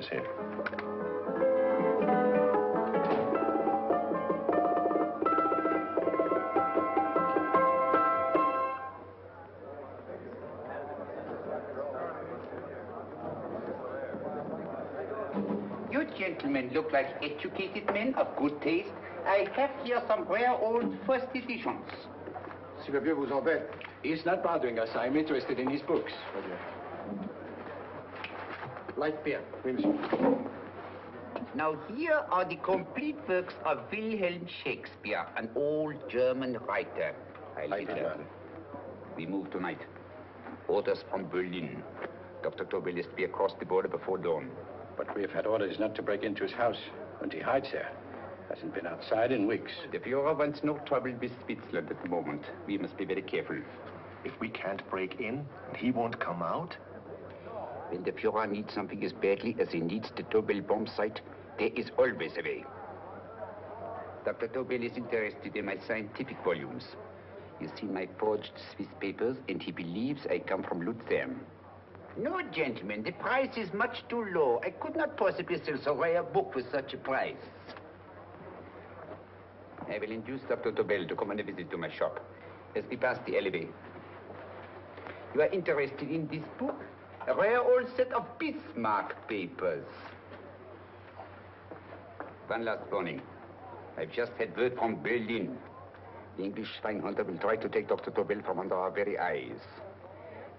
here. You gentlemen look like educated men of good taste. I have here some rare old first editions. Si le vieux vous embête. He's not bothering us. I'm interested in his books. Light beer. Oui, monsieur. Now here are the complete works of Wilhelm Shakespeare, an old German writer. We move tonight. Orders from Berlin. Dr. Tobel is to be across the border before dawn. But we have had orders not to break into his house, and he hides there. Hasn't been outside in weeks. The Führer wants no trouble with Switzerland at the moment. We must be very careful. If we can't break in, and he won't come out? When the Führer needs something as badly as he needs the Tobel bomb site, there is always a way. Dr. Tobel is interested in my scientific volumes. He's seen my forged Swiss papers, and he believes I come from Lucerne. No, gentlemen, the price is much too low. I could not possibly sell so rare a book for such a price. I will induce Dr. Tobel to come on a visit to my shop as we pass the alleyway. You are interested in this book? A rare old set of Bismarck papers. One last warning. I've just had word from Berlin. The English spine hunter will try to take Dr. Tobel from under our very eyes.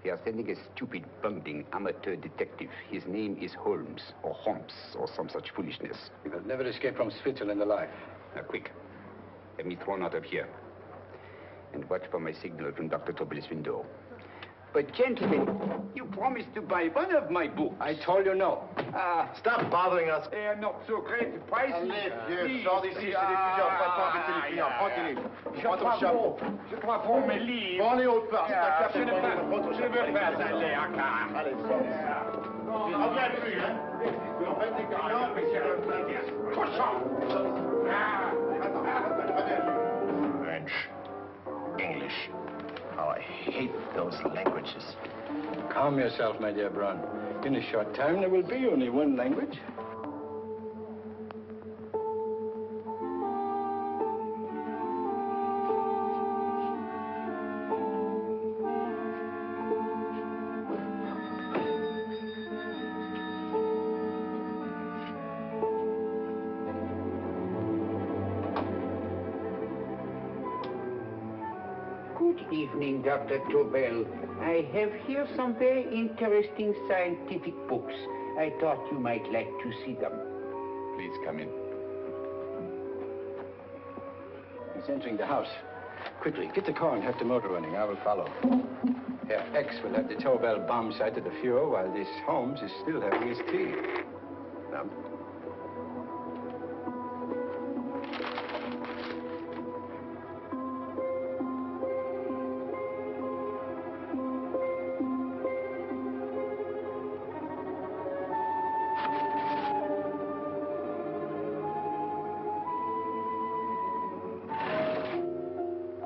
They are sending a stupid, bungling amateur detective. His name is Holmes, or some such foolishness. He will never escape from Switzerland alive. Now, quick. Get me thrown out of here. And watch for my signal from Dr. Tobel's window. But, gentlemen, you promised to buy one of my books. I told you no. Stop bothering us. They are not so great. The price Allez, vieux, sors d'ici, c'est des fusils, on va pas embêter les clients. Prends-les. Prends ton chapeau. Je crois pour mes livres. Prends-les hautes parts. Je ne veux pas aller à car. Allez, sors. Reviens plus, hein. En fait, les clients, French, English. Oh, I hate those languages. Calm yourself, my dear Brown. In a short time, there will be only one language. Good evening, Dr. Tobel. I have here some very interesting scientific books. I thought you might like to see them. Please come in. He's entering the house. Quickly, get the car and have the motor running. I will follow. Herr X will have the Tobel bomb site at the Führer, while this Holmes is still having his tea. Now,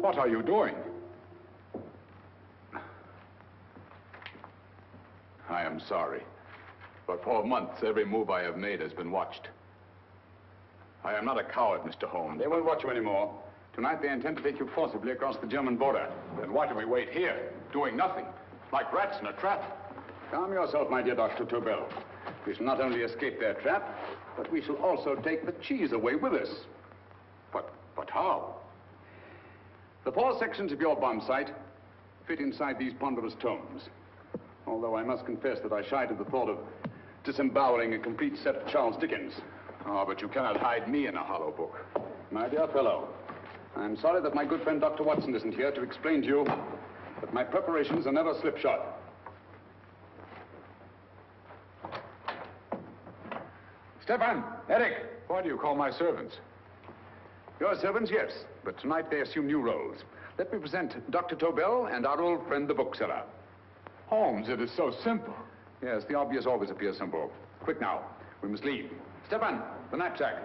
What are you doing? I am sorry, but for months, every move I have made has been watched. I am not a coward, Mr. Holmes. They won't watch you anymore. Tonight, they intend to take you forcibly across the German border. Then why do we wait here, doing nothing, like rats in a trap? Calm yourself, my dear Dr. Tobel. We shall not only escape their trap, but we shall also take the cheese away with us. But how? The 4 sections of your bomb site fit inside these ponderous tomes. Although I must confess that I shied at the thought of disemboweling a complete set of Charles Dickens. Oh, but you cannot hide me in a hollow book. My dear fellow, I'm sorry that my good friend Dr. Watson isn't here to explain to you that my preparations are never slipshod. Stefan, Eric, why do you call my servants? Your servants, yes, but tonight they assume new roles. Let me present Dr. Tobel and our old friend, the bookseller. Holmes, it is so simple. Yes, the obvious always appears simple. Quick now, we must leave. Stefan, the knapsack.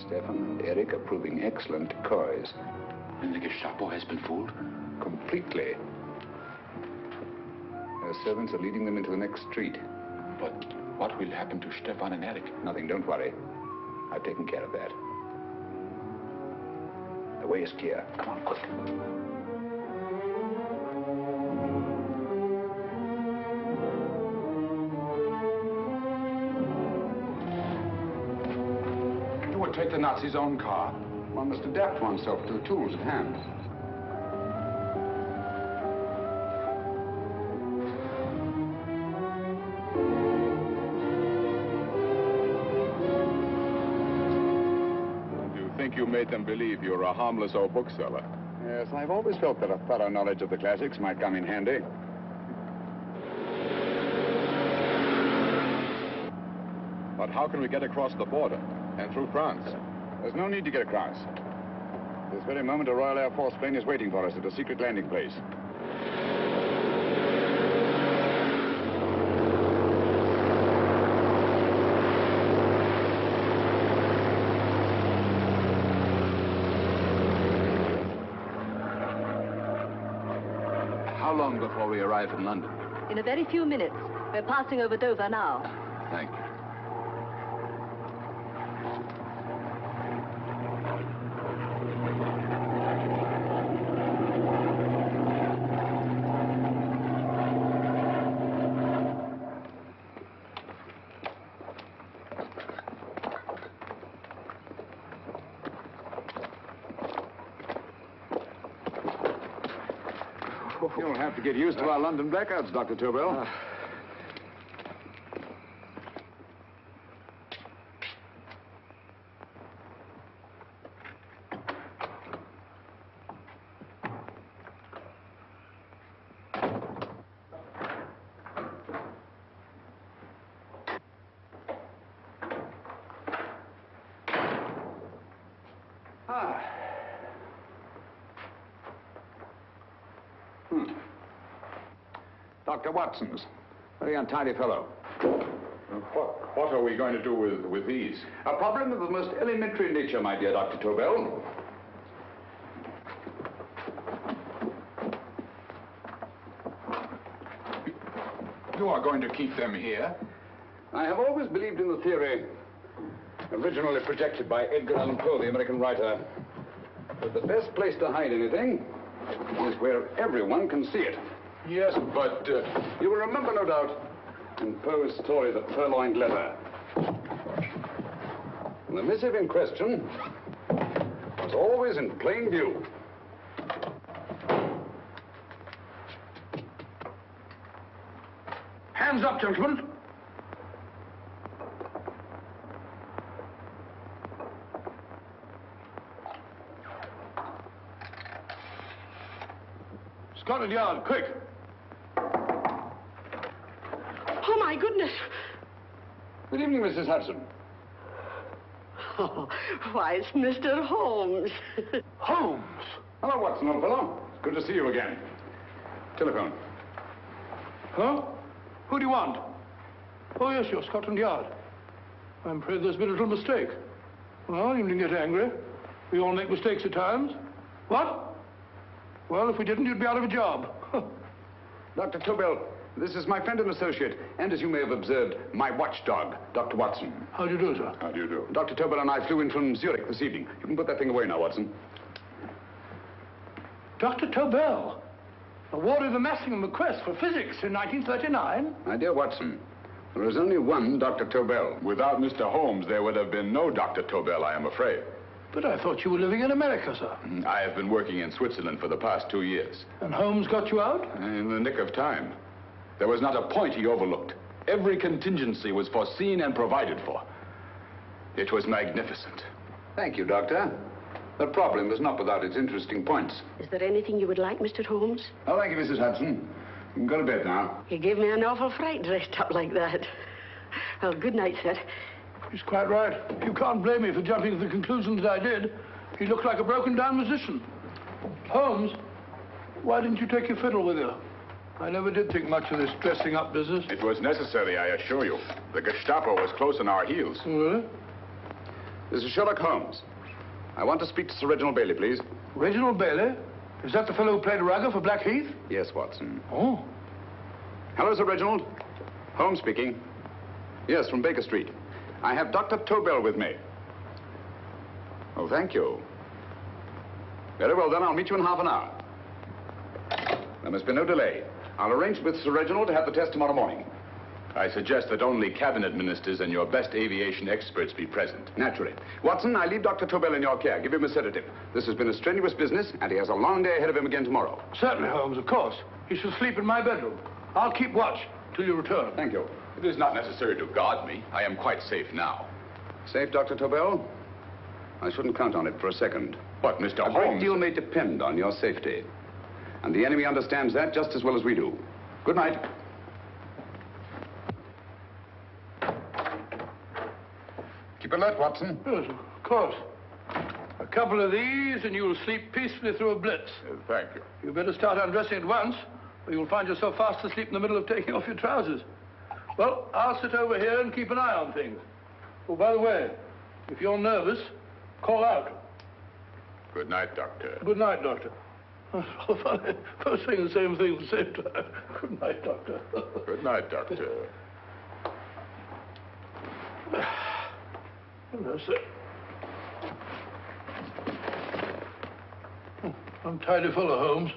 Stefan and Eric are proving excellent decoys. And the Gestapo has been fooled? Completely. Their servants are leading them into the next street. But what will happen to Stefan and Eric? Nothing, don't worry. I've taken care of that. The way is clear. Come on, quick. You would take the Nazis' own car. One must adapt oneself to the tools at hand. You made them believe you were a harmless old bookseller. Yes, I've always felt that a thorough knowledge of the classics might come in handy. But how can we get across the border and through France? There's no need to get across. This very moment, a Royal Air Force plane is waiting for us at a secret landing place. How long before we arrive in London? In a very few minutes. We're passing over Dover now. Thank you. You'll have to get used to our London blackouts, Dr. Tobel. Dr. Watson's. Very untidy fellow. What are we going to do with these? A problem of the most elementary nature, my dear Dr. Tobel. You are going to keep them here? I have always believed in the theory, originally projected by Edgar Allan Poe, the American writer, that the best place to hide anything is where everyone can see it. Yes, but... You will remember, no doubt, in Poe's story, The Purloined Letter. The missive in question was always in plain view. Hands up, gentlemen. Scotland Yard, quick. Oh, my goodness. Good evening, Mrs. Hudson. Oh, why, it's Mr. Holmes. Holmes. Hello, Watson, old fellow. It's good to see you again. Telephone. Huh? Who do you want? Oh, yes, you're Scotland Yard. I'm afraid there's been a little mistake. Well, you needn't get angry. We all make mistakes at times. What? Well, if we didn't, you'd be out of a job. Dr. Tobel, this is my friend and associate, and as you may have observed, my watchdog, Dr. Watson. How do you do, sir? How do you do? Dr. Tobel and I flew in from Zurich this evening. You can put that thing away now, Watson. Dr. Tobel, awarded the Massingham Bequest for physics in 1939. My dear Watson, there is only one Dr. Tobel. Without Mr. Holmes, there would have been no Dr. Tobel, I am afraid. But I thought you were living in America, sir. I have been working in Switzerland for the past 2 years. And Holmes got you out? In the nick of time. There was not a point he overlooked. Every contingency was foreseen and provided for. It was magnificent. Thank you, Doctor. The problem is not without its interesting points. Is there anything you would like, Mr. Holmes? Oh, thank you, Mrs. Hudson. You can go to bed now. You gave me an awful fright dressed up like that. Well, good night, sir. He's quite right. You can't blame me for jumping to the conclusion that I did. He looked like a broken-down musician. Holmes, why didn't you take your fiddle with you? I never did think much of this dressing-up business. It was necessary, I assure you. The Gestapo was close on our heels. Really? This is Sherlock Holmes. I want to speak to Sir Reginald Bailey, please. Reginald Bailey? Is that the fellow who played Rugger for Blackheath? Yes, Watson. Oh. Hello, Sir Reginald. Holmes speaking. Yes, from Baker Street. I have Dr. Tobel with me. Oh, thank you. Very well, then. I'll meet you in half an hour. There must be no delay. I'll arrange with Sir Reginald to have the test tomorrow morning. I suggest that only cabinet ministers and your best aviation experts be present. Naturally. Watson, I leave Dr. Tobel in your care. Give him a sedative. This has been a strenuous business, and he has a long day ahead of him again tomorrow. Certainly, Holmes, of course. He shall sleep in my bedroom. I'll keep watch till you return. Thank you. It is not necessary to guard me. I am quite safe now. Safe, Dr. Tobel? I shouldn't count on it for a second. But, Mr. Holmes... A great deal may depend on your safety. And the enemy understands that just as well as we do. Good night. Keep alert, Watson. Yes, of course. A couple of these, and you'll sleep peacefully through a blitz. Thank you. You better start undressing at once, or you'll find yourself fast asleep in the middle of taking off your trousers. Well, I'll sit over here and keep an eye on things. Oh, by the way, if you're nervous, call out. Good night, Doctor. Good night, Doctor. Oh, funny. Both saying the same thing at the same time. Good night, Doctor. Good night, Doctor. That's it. Untidy fellow, Holmes.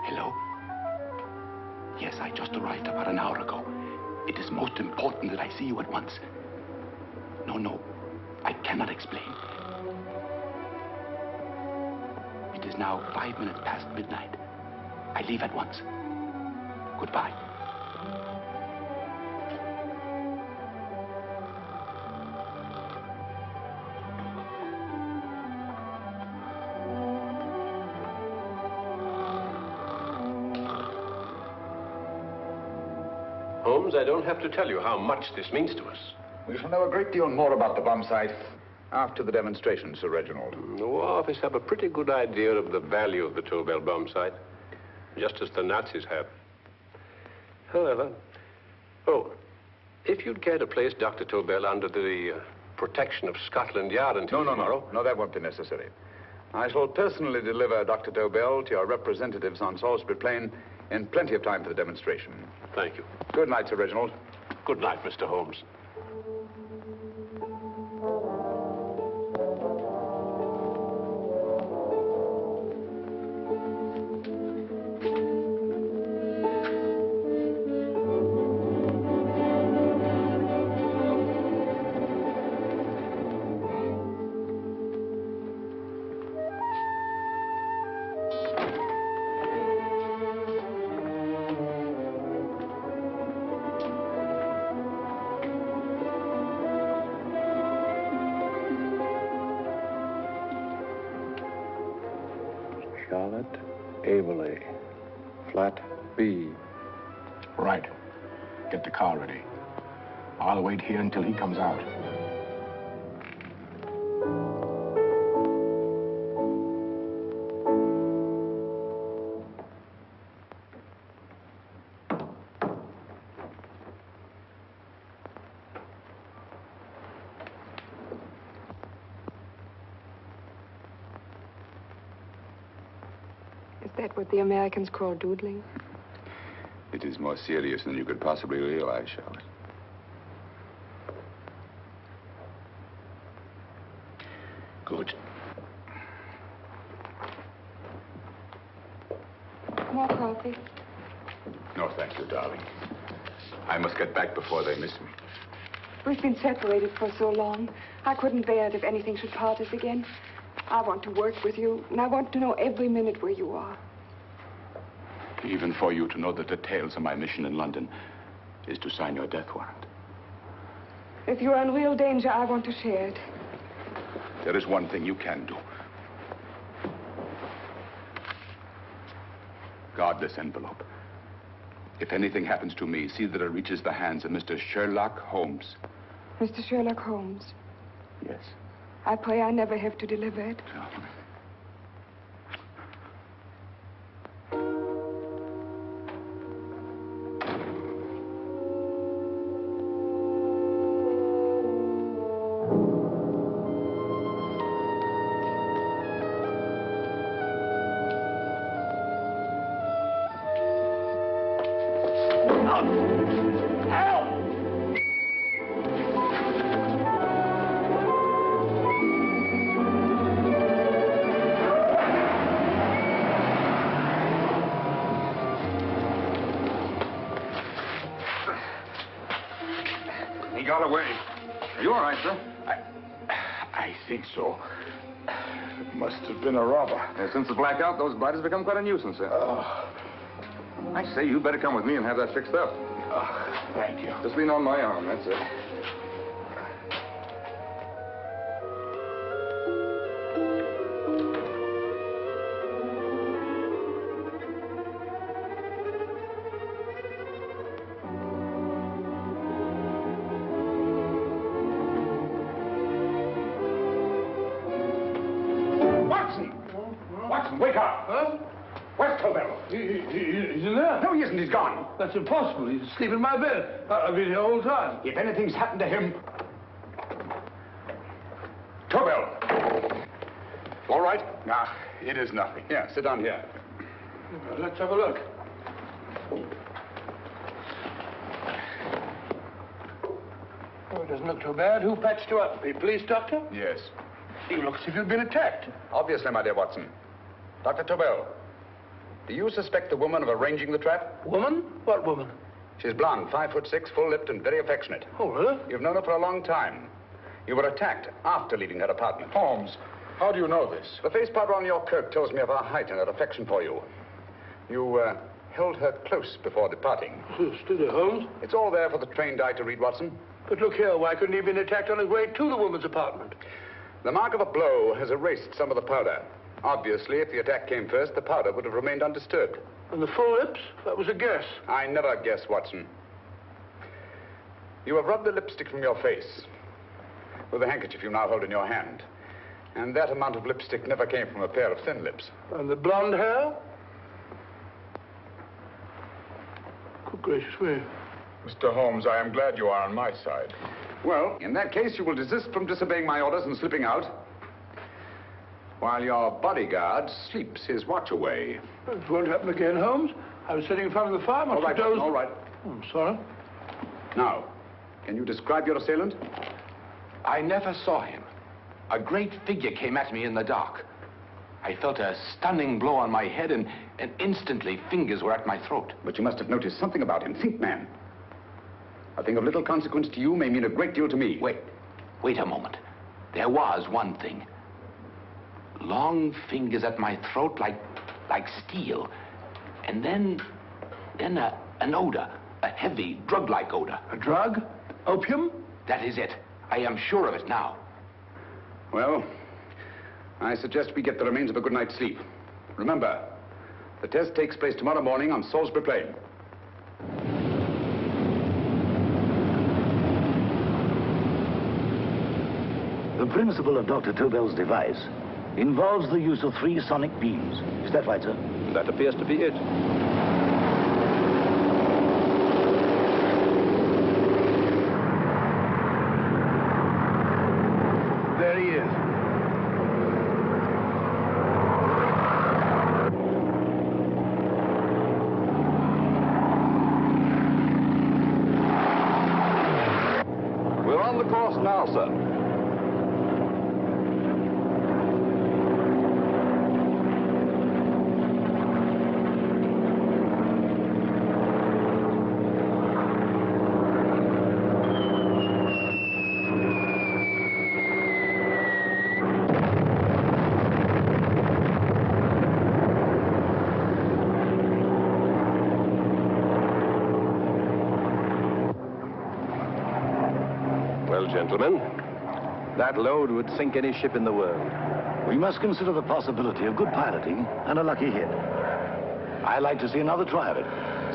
Hello? Yes, I just arrived about an hour ago. It is most important that I see you at once. No, I cannot explain. It is now 5 minutes past midnight. I leave at once. Goodbye. Holmes, I don't have to tell you how much this means to us. We shall know a great deal more about the bomb site after the demonstration, Sir Reginald. The War Office have a pretty good idea of the value of the Tobel bomb site, just as the Nazis have. However, if you'd care to place Dr. Tobel under the protection of Scotland Yard until tomorrow... No, that won't be necessary. I shall personally deliver Dr. Tobel to your representatives on Salisbury Plain in plenty of time for the demonstration. Thank you. Good night, Sir Reginald. Good night, Mr. Holmes. Charlotte Averley, flat B. Right. Get the car ready. I'll wait here until he comes out. Is that what the Americans call doodling? It is more serious than you could possibly realize, Charlotte. Good. More coffee? No, thank you, darling. I must get back before they miss me. We've been separated for so long. I couldn't bear it if anything should part us again. I want to work with you, and I want to know every minute where you are. Even for you to know the details of my mission in London is to sign your death warrant. If you are in real danger, I want to share it. There is one thing you can do. Guard this envelope. If anything happens to me, see that it reaches the hands of Mr. Sherlock Holmes. Mr. Sherlock Holmes, Yes. I pray I never have to deliver it. He got away. Are you all right, sir? I think so. Must have been a robber. Since the blackout, those blighters become quite a nuisance, sir. I say, you better come with me and have that fixed up. Thank you. Just lean on my arm, that's it. Watson, wake up! Huh? Where's Tobel? He's in there. No, he isn't. He's gone. That's impossible. He's asleep in my bed. I've been here all the time. If anything's happened to him... Tobel! All right? Nah, it is nothing. Yeah, sit down here. Let's have a look. Oh, it doesn't look too bad. Who patched you up? The police doctor? Yes. You look as if you'd been attacked. Obviously, my dear Watson. Dr. Tobel, do you suspect the woman of arranging the trap? Woman? What woman? She's blonde, 5'6", full-lipped, and very affectionate. Oh, really? You've known her for a long time. You were attacked after leaving her apartment. Holmes, how do you know this? The face powder on your coat tells me of her height and her affection for you. You held her close before departing. Still there, Holmes? It's all there for the trained eye to read, Watson. But look here, why couldn't he have been attacked on his way to the woman's apartment? The mark of a blow has erased some of the powder. Obviously, if the attack came first, the powder would have remained undisturbed. And the full lips? That was a guess. I never guess, Watson. You have rubbed the lipstick from your face with the handkerchief you now hold in your hand. And that amount of lipstick never came from a pair of thin lips. And the blonde hair? Good gracious me. Mr. Holmes, I am glad you are on my side. Well, in that case, you will desist from disobeying my orders and slipping out, while your bodyguard sleeps his watch away. It won't happen again, Holmes. I was sitting in front of the fire. All right, Watson, all right. Oh, I'm sorry. Now, can you describe your assailant? I never saw him. A great figure came at me in the dark. I felt a stunning blow on my head, and instantly fingers were at my throat. But you must have noticed something about him. Think, man. A thing of little consequence to you may mean a great deal to me. Wait a moment. There was one thing. Long fingers at my throat like steel. And then an odor, a heavy, drug-like odor. A drug? Opium? That is it. I am sure of it now. Well, I suggest we get the remains of a good night's sleep. Remember, the test takes place tomorrow morning on Salisbury Plain. The principle of Dr. Tobel's device involves the use of 3 sonic beams. Is that right, sir? That appears to be it. There he is. We're on the course now, sir. Well, gentlemen, That load would sink any ship in the world. We must consider the possibility of good piloting and a lucky hit. I'd like to see another try of it.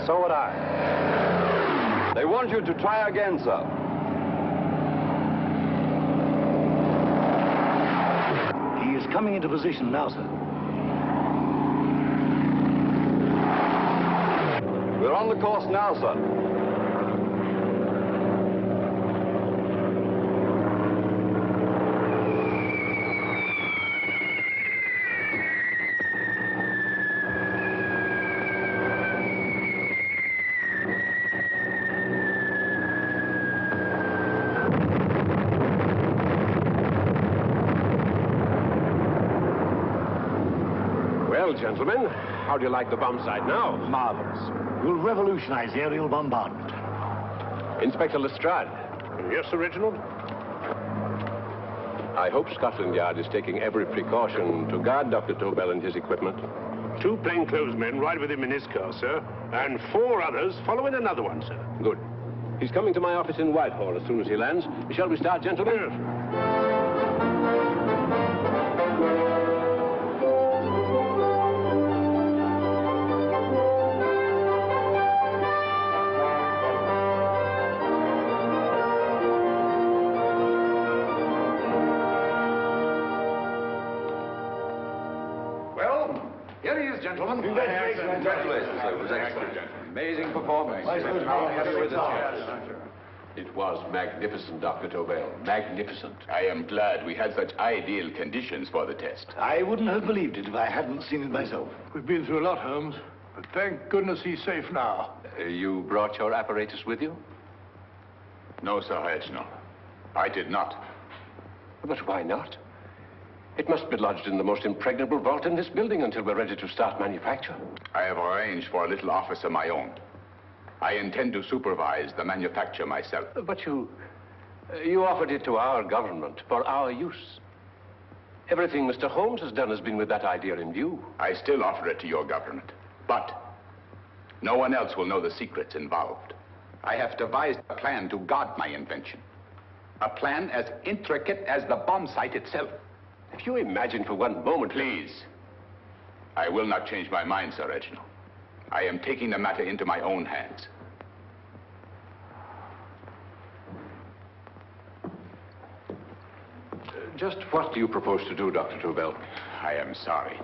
So would I. They want you to try again, sir. He is coming into position now, sir. We're on the course now, sir. Well, gentlemen, how do you like the bomb sight now? Marvelous. We'll revolutionize aerial bombardment. Inspector Lestrade. Yes, Sir Reginald? I hope Scotland Yard is taking every precaution to guard Dr. Tobel and his equipment. 2 plainclothesmen ride with him in his car, sir, and 4 others follow in another one, sir. Good. He's coming to my office in Whitehall as soon as he lands. Shall we start, gentlemen? Yes. Here he is, gentlemen. Congratulations, sir. It was excellent. Amazing performance. It was magnificent, Dr. Tobel. Magnificent. I am glad we had such ideal conditions for the test. I wouldn't have believed it if I hadn't seen it myself. We've been through a lot, Holmes, but thank goodness he's safe now. You brought your apparatus with you? No, Sir Reginald. I did not. But why not? It must be lodged in the most impregnable vault in this building until we're ready to start manufacture. I have arranged for a little office of my own. I intend to supervise the manufacture myself. But you offered it to our government for our use. Everything Mr. Holmes has done has been with that idea in view. I still offer it to your government, but no one else will know the secrets involved. I have devised a plan to guard my invention. A plan as intricate as the bomb sight itself. If you imagine for one moment... Please. I will not change my mind, Sir Reginald. I am taking the matter into my own hands. Just what do you propose to do, Dr. Tobel? I am sorry.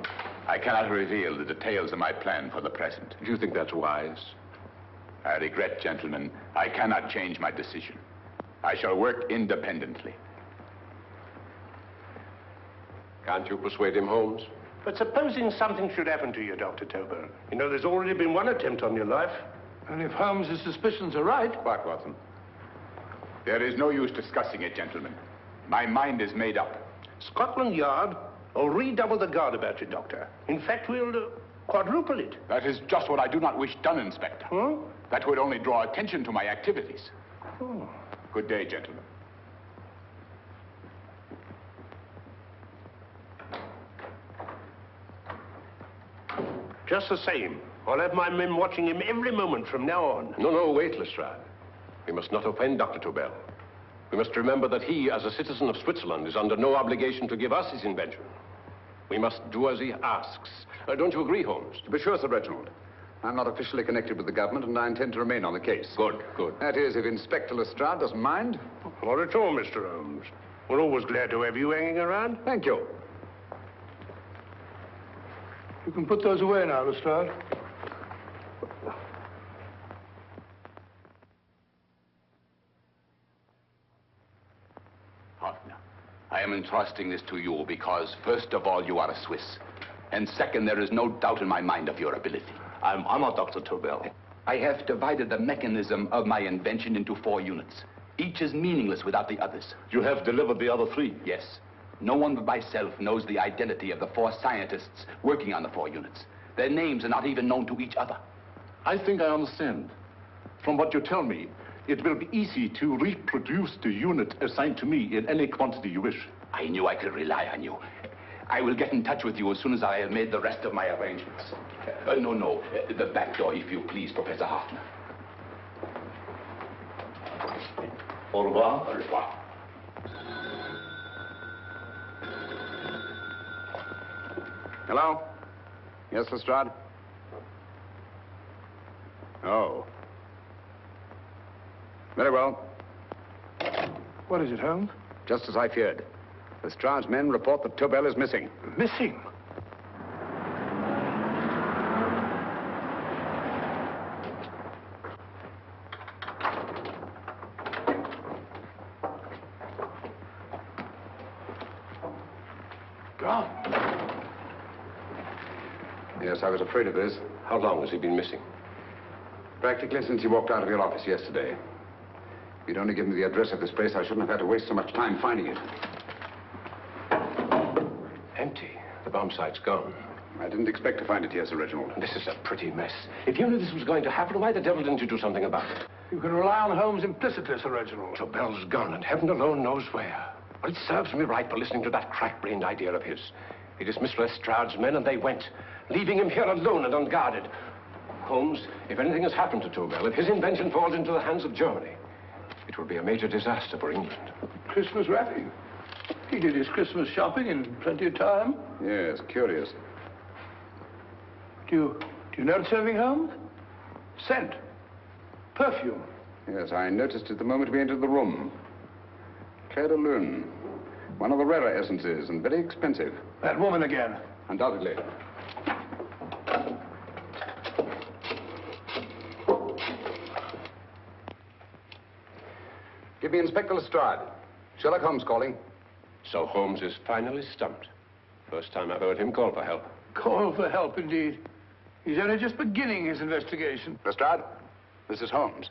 I cannot reveal the details of my plan for the present. Do you think that's wise? I regret, gentlemen, I cannot change my decision. I shall work independently. Can't you persuade him, Holmes? But supposing something should happen to you, Dr. Tobel. You know, there's already been one attempt on your life. And if Holmes' suspicions are right... Quiet, Watson. There is no use discussing it, gentlemen. My mind is made up. Scotland Yard will redouble the guard about you, Doctor. In fact, we'll quadruple it. That is just what I do not wish done, Inspector. Huh? That would only draw attention to my activities. Oh. Good day, gentlemen. Just the same, I'll have my men watching him every moment from now on. No, wait, Lestrade. We must not offend Dr. Tobel. We must remember that he, as a citizen of Switzerland, is under no obligation to give us his invention. We must do as he asks. Don't you agree, Holmes? To be sure, Sir Reginald. I'm not officially connected with the government, and I intend to remain on the case. Good. That is, if Inspector Lestrade doesn't mind. Not at all, Mr. Holmes. We're always glad to have you hanging around. Thank you. You can put those away now, Lestrade. Hoffner, I am entrusting this to you because, first of all, you are a Swiss. And second, there is no doubt in my mind of your ability. I'm honored, Dr. Tobel. I have divided the mechanism of my invention into 4 units. Each is meaningless without the others. You have delivered the other 3? Yes. No one but myself knows the identity of the 4 scientists working on the 4 units. Their names are not even known to each other. I think I understand. From what you tell me, it will be easy to reproduce the unit assigned to me in any quantity you wish. I knew I could rely on you. I will get in touch with you as soon as I have made the rest of my arrangements. No. The back door, if you please, Professor Hoffner. Au revoir. Au revoir. Hello? Yes, Lestrade? Oh. Very well. What is it, Holmes? Just as I feared. Lestrade's men report that Tobel is missing. Missing? Gone. Yes, I was afraid of this. How long has he been missing? Practically since he walked out of your office yesterday. If you'd only given me the address of this place, I shouldn't have had to waste so much time finding it. Empty. The bomb site's gone. I didn't expect to find it here, Sir Reginald. This is a pretty mess. If you knew this was going to happen, why the devil didn't you do something about it? You can rely on Holmes implicitly, Sir Reginald. Tobel's gone, and heaven alone knows where. Well, it serves me right for listening to that crack-brained idea of his. He dismissed Lestrade's men, and they went, leaving him here alone and unguarded. Holmes, if anything has happened to Tobel, if his invention falls into the hands of Germany, it will be a major disaster for England. Christmas wrapping. He did his Christmas shopping in plenty of time. Yes, curious. Do you notice anything, Holmes? Scent. Perfume. Yes, I noticed it the moment we entered the room. Clair de Lune. One of the rarer essences, and very expensive. That woman again. Undoubtedly. Give me Inspector Lestrade. Sherlock Holmes calling. So Holmes is finally stumped. First time I've heard him call for help. Call for help, indeed. He's only just beginning his investigation. Lestrade, this is Holmes.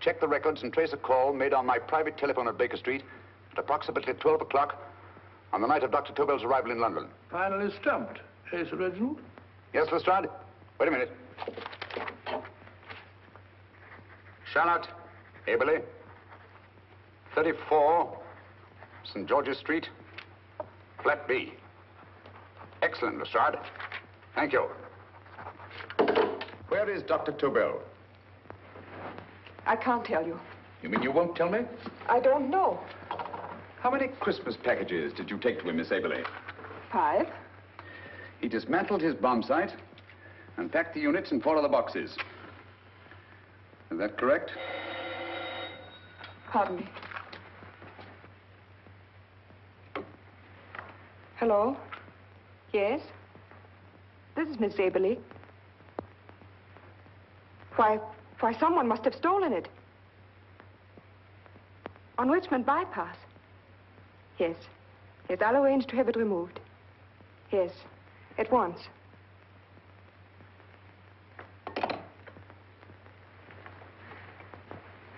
Check the records and trace a call made on my private telephone at Baker Street at approximately 12 o'clock on the night of Dr. Tobel's arrival in London. Finally stumped, eh, Sir Reginald? Yes, Lestrade? Wait a minute. Charlotte, Aberley, 34, St. George's Street, flat B. Excellent, Lestrade. Thank you. Where is Dr. Tobel? I can't tell you. You mean you won't tell me? I don't know. How many Christmas packages did you take to him, Miss Aberley? 5. He dismantled his bomb site and packed the units in 4 other boxes. Is that correct? Pardon me. Hello? Yes? This is Miss Aberley. Why, someone must have stolen it. On Richmond Bypass. Yes. Yes, I'll arrange to have it removed. Yes, at once.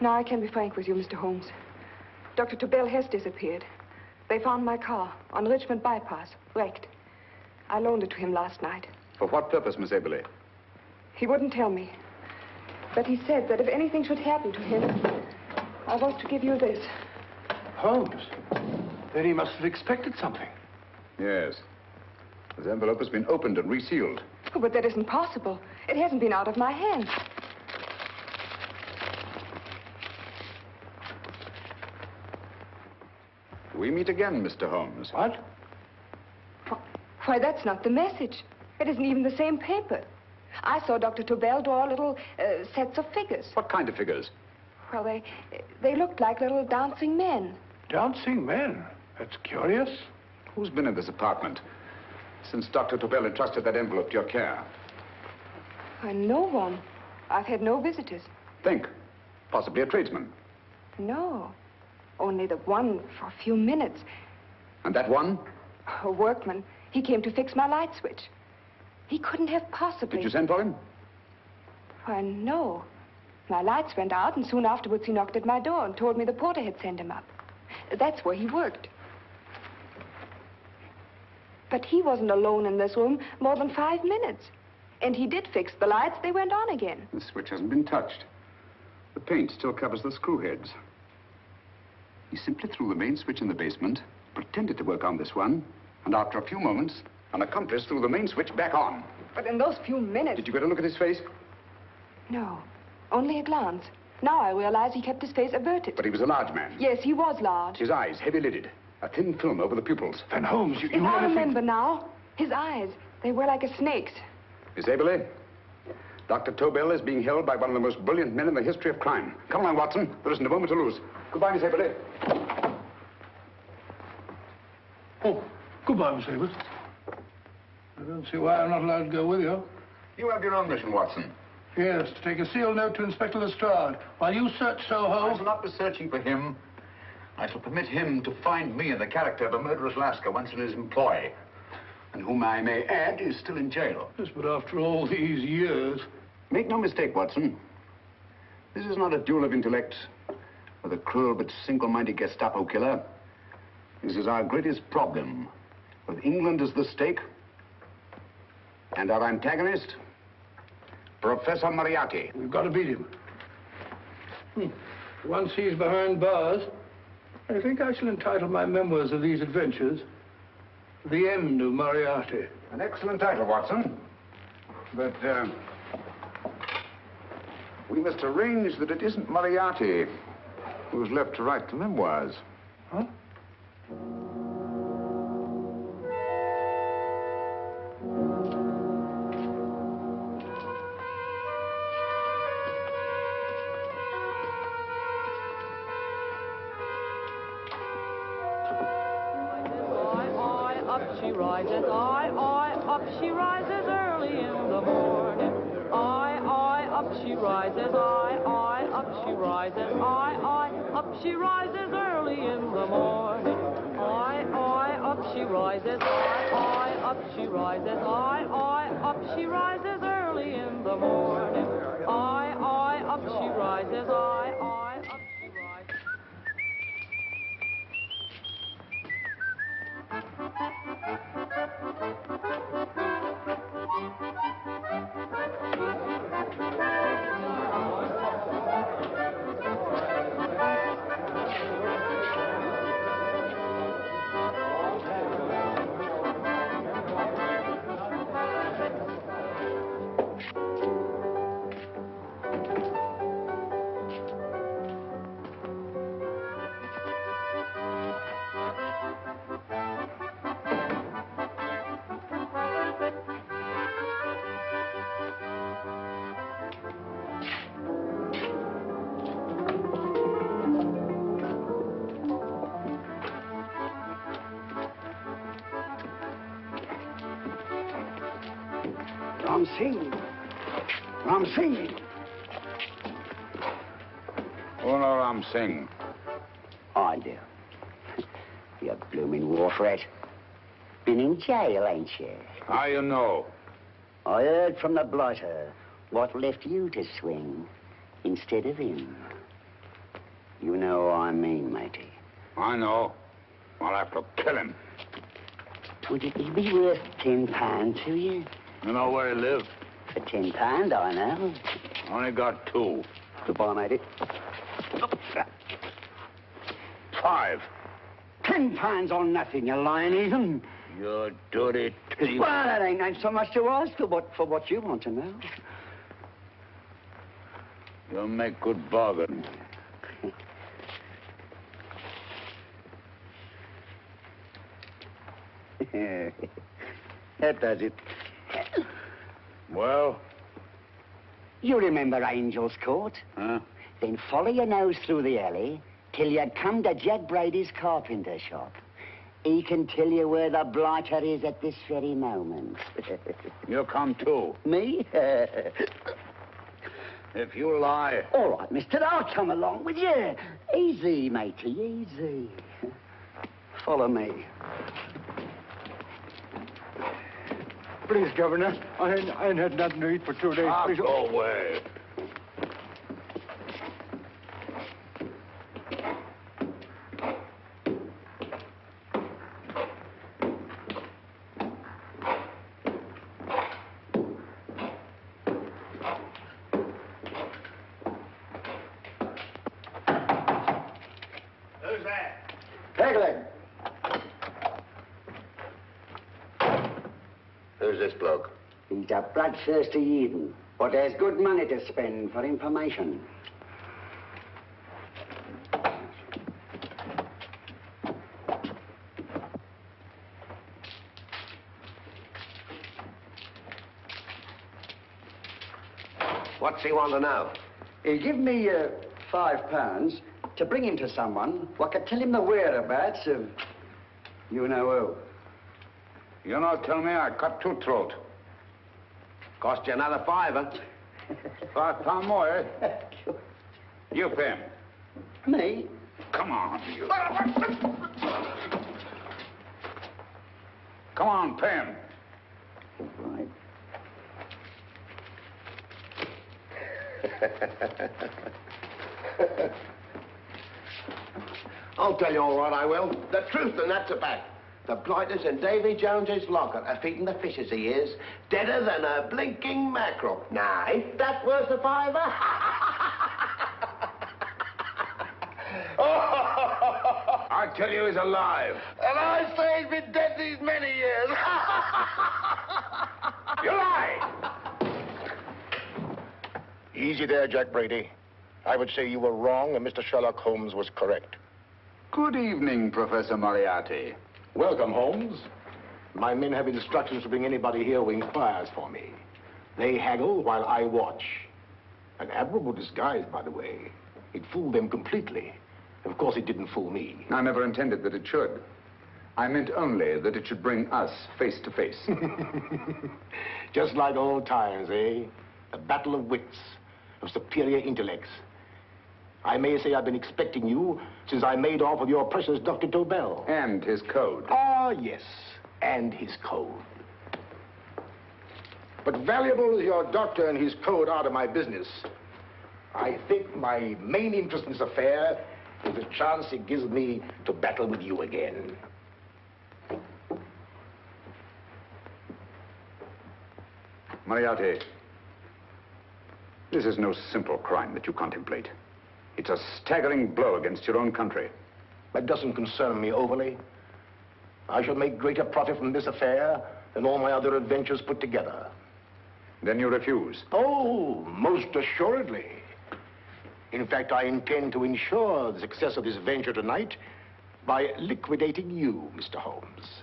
Now I can be frank with you, Mr. Holmes. Dr. Tobel has disappeared. They found my car on Richmond Bypass, wrecked. I loaned it to him last night. For what purpose, Miss Aberley? He wouldn't tell me. But he said that if anything should happen to him, I was to give you this. Holmes? Then he must have expected something. Yes. This envelope has been opened and resealed. Oh, but that isn't possible. It hasn't been out of my hands. We meet again, Mr. Holmes. What? Why, that's not the message. It isn't even the same paper. I saw Dr. Tobel draw little sets of figures. What kind of figures? Well, they looked like little dancing men. Dancing men? That's curious. Who's been in this apartment since Dr. Tobel entrusted that envelope to your care? Why, no one. I've had no visitors. Think. Possibly a tradesman. No. Only the one for a few minutes. And that one? A workman. He came to fix my light switch. He couldn't have possibly... Did you send for him? Why, no. My lights went out, and soon afterwards he knocked at my door and told me the porter had sent him up. That's where he worked. But he wasn't alone in this room more than 5 minutes. And he did fix the lights. They went on again. The switch hasn't been touched. The paint still covers the screw heads. He simply threw the main switch in the basement, pretended to work on this one, and after a few moments, an accomplice threw the main switch back on. But in those few minutes... Did you get a look at his face? No, only a glance. Now I realize he kept his face averted. But he was a large man. Yes, he was large. His eyes heavy-lidded, a thin film over the pupils. Then Holmes, you I remember now. His eyes, They were like a snake's. Miss Aberley, Dr. Tobel is being held by one of the most brilliant men in the history of crime. Come along, Watson. There isn't a moment to lose. Goodbye, Miss Aberley. Oh, goodbye, Miss Aberley. I don't see why I'm not allowed to go with you. You have your own mission, Watson. Yes, to take a sealed note to Inspector Lestrade while you search Soho. I shall not be searching for him. I shall permit him to find me in the character of a murderous lascar once in his employ, and whom I may add is still in jail. Yes, but after all these years... Make no mistake, Watson. This is not a duel of intellects with a cruel but single-minded Gestapo killer. This is our greatest problem, with England as the stake, and our antagonist, Professor Moriarty. We've got to beat him. Once he's behind bars, I think I shall entitle my memoirs of these adventures, The End of Moriarty. An excellent title, Watson. But, we must arrange that it isn't Moriarty who's left to write the memoirs. Huh? Up she rises, up she rises early in the morning. Up she rises, up she rises, up she rises early in the morning. Up she rises, up she rises, up she rises early in the morning. Up she rises, up she rises. Ram Singh. Ram Singh. Oh, no, Ram Singh. I do. You blooming war threat. Been in jail, ain't you? How you know? I heard from the blotter what left you to swing instead of him. You know what I mean, matey. I know. I'll have to kill him. Would it be worth £10 to you? You know where he lives? For £10, I know. Only got 2. Goodbye, matey. 5. £10 on nothing, you lying heathen. You dirty thief. Well, that ain't so much to ask for what you want to know. You'll make good bargain. That does it. Well? You remember Angel's Court? Huh? Then follow your nose through the alley till you come to Jack Brady's carpenter shop. He can tell you where the blighter is at this very moment. You come too. Me? If you lie... All right, mister, I'll come along with you. Easy, matey, easy. Follow me. Please, Governor, I ain't had nothing to eat for 2 days. Please. Go away. Who's that? Pegleg. Who's this bloke? He's a bloodthirsty heathen, but there's good money to spend for information. What's he want to know? He give me £5 to bring him to someone who could tell him the whereabouts of you know who. You not tell me I cut two throat. Cost you another £5. £5 more, eh? You pay him. Me? Come on, you. Come on, pay him. Right. I'll tell you all right, I will. The truth, and that's a fact. The blighters in Davy Jones's locker are feeding the fishes, he is. Deader than a blinking mackerel. Now, ain't that worth a £5? I tell you he's alive. And I say he's been dead these many years. You lie! Easy there, Jack Brady. I would say you were wrong and Mr. Sherlock Holmes was correct. Good evening, Professor Moriarty. Welcome, Holmes. My men have instructions to bring anybody here who inquires for me. They haggle while I watch. An admirable disguise, by the way. It fooled them completely. Of course, it didn't fool me. I never intended that it should. I meant only that it should bring us face to face. Just like old times, eh? A battle of wits, of superior intellects. I may say I've been expecting you since I made off with your precious Dr. Tobel. And his code. Ah, yes, and his code. But valuable as your doctor and his code are to my business, I think my main interest in this affair is the chance it gives me to battle with you again. Moriarty, this is no simple crime that you contemplate. It's a staggering blow against your own country. That doesn't concern me overly. I shall make greater profit from this affair than all my other adventures put together. Then you refuse? Oh, most assuredly. In fact, I intend to ensure the success of this venture tonight by liquidating you, Mr. Holmes.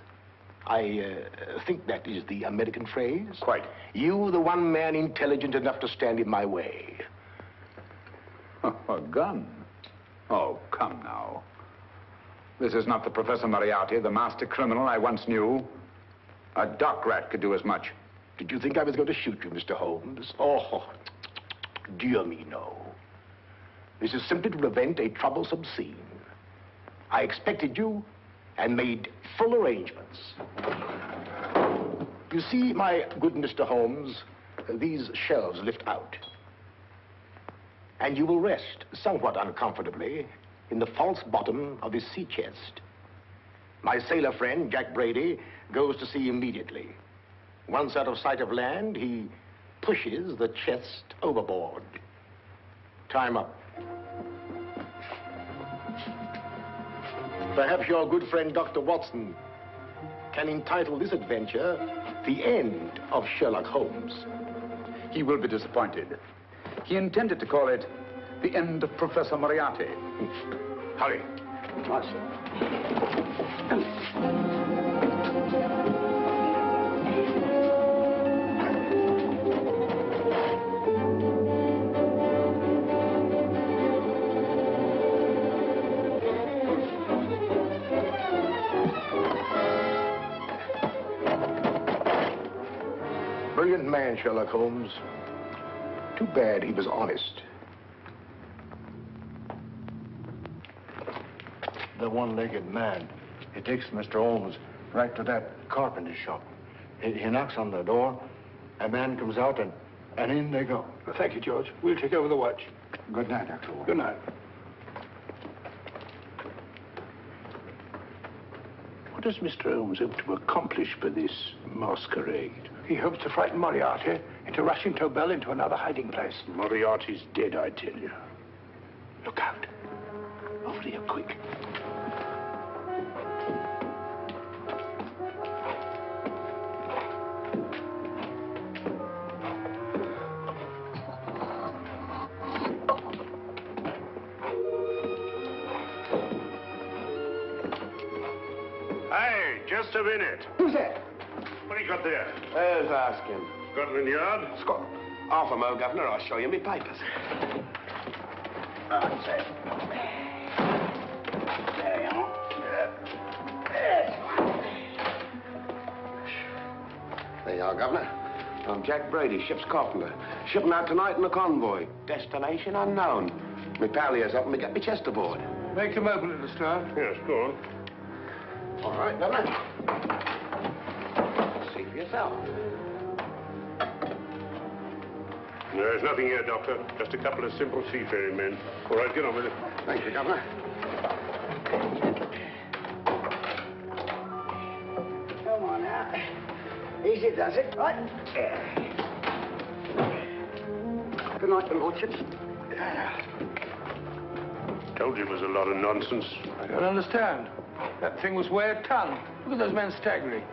I think that is the American phrase. Quite. You, the one man intelligent enough to stand in my way. A gun? Oh, come now. This is not the Professor Moriarty, the master criminal I once knew. A dock rat could do as much. Did you think I was going to shoot you, Mr. Holmes? Oh, dear me, no. This is simply to prevent a troublesome scene. I expected you and made full arrangements. You see, my good Mr. Holmes, these shelves lift out. And you will rest somewhat uncomfortably in the false bottom of this sea chest. My sailor friend, Jack Brady, goes to sea immediately. Once out of sight of land, he pushes the chest overboard. Time up. Perhaps your good friend, Dr. Watson, can entitle this adventure The End of Sherlock Holmes. He will be disappointed. He intended to call it The End of Professor Moriarty. Hurry. Brilliant man, Sherlock Holmes. Too bad he was honest. The one-legged man. He takes Mr. Holmes right to that carpenter shop. He knocks on the door, a man comes out, and in they go. Well, thank you, George. We'll take over the watch. Good night, Dr. Holmes. Good night. What does Mr. Holmes hope to accomplish by this masquerade? He hopes to frighten Moriarty into rushing Tobel into another hiding place. Moriarty's dead, I tell you. Look out. Over here, quick. Hey, just a minute. Who's that? What do you got there? Who's asking? Scotland Yard? Scotland. Half a mo, Governor. I'll show you my papers. That's it. There you are. There you are, Governor. I'm Jack Brady, ship's carpenter. Shipping out tonight in a convoy. Destination unknown. My pal here's helping me get my chest aboard. Make him open it, Lestrade. Yes, go on. All right, Governor. See for yourself. There's nothing here, Doctor. Just a couple of simple seafaring men. All right, get on with it. Thank you, Governor. Come on now. Easy does it, right? Good night, the lordships. Told you it was a lot of nonsense. I don't understand. That thing was way a ton. Look at those men staggering.